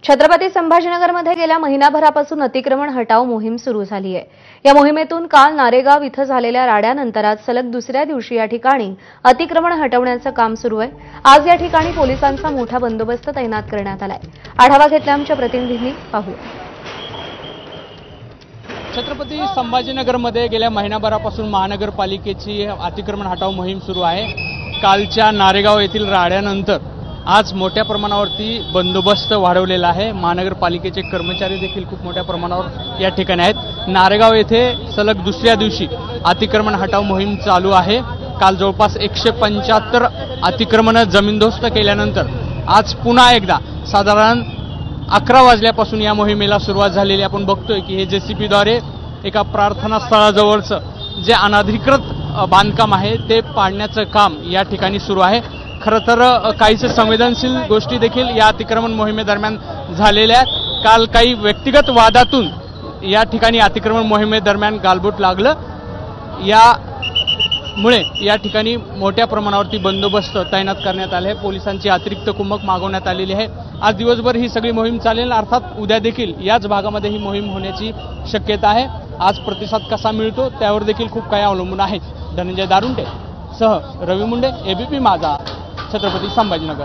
छत्रपती संभाजीनगरमध्ये गेल्या महिनाभरापासून अतिक्रमण हटाव मोहीम सुरू झाली आहे। या मोहिमेतून काल नारेगाव इथं झालेल्या राड्यानंतर आज सलग दुसऱ्या दिवशी या ठिकाणी अतिक्रमण हटवण्याचं काम सुरू आहे। आज या ठिकाणी पोलिसांचा मोठा बंदोबस्त तैनात करण्यात आलाय। आढावा घेतला आमच्या प्रतिनिधींनी, पाहूया। छत्रपती संभाजीनगरमध्ये गेल्या महिनाभरापासून महानगरपालिकेची अतिक्रमण हटाव मोहीम सुरू आहे। कालच्या नारेगाव येथील राड्यानंतर आज मोठ्या प्रमाणावरती बंदोबस्त वाढवलेला आहे। महानगरपालिकेचे कर्मचारी देखील खूप मोठ्या प्रमाणावर या ठिकाणी आहेत। नारेगाव येथे सलग दुसऱ्या दिवशी अतिक्रमण हटाव मोहीम चालू आहे। काल जवळपास 175 अतिक्रमण जमीनदोस्त केल्यानंतर आज पुन्हा एकदा साधारण 11 वाजल्यापासून या मोहिमेला सुरुवात झालेली आपण बघतोय की हे जेसीबीद्वारे एका प्रार्थना स्थळाजवळचं जे अनधिकृत बांधकाम आहे ते पाडण्याचं काम या ठिकाणी सुरू आहे। खरं तर काहीच संवेदनशील गोष्टी देखील या अतिक्रमण मोहिमेदरम्यान झालेल्या आहेत। काल काही व्यक्तिगत वादातून या ठिकाणी अतिक्रमण मोहिमेदरम्यान गालबोट लागलं। यामुळे या ठिकाणी मोठ्या प्रमाणावरती बंदोबस्त तैनात करण्यात आले आहे। पोलिसांची अतिरिक्त कुमक मागवण्यात आलेली आहे। आज दिवसभर ही सगळी मोहीम चालेल, अर्थात उद्या देखील याच भागामध्ये ही मोहीम होण्याची शक्यता आहे। आज प्रतिसाद कसा मिळतो त्यावर देखील खूप काही अवलंबून आहे। धनंजय दारुंटे सह रवी मुंडे, एबीपी माझा, छत्रपती संभाजीनगर।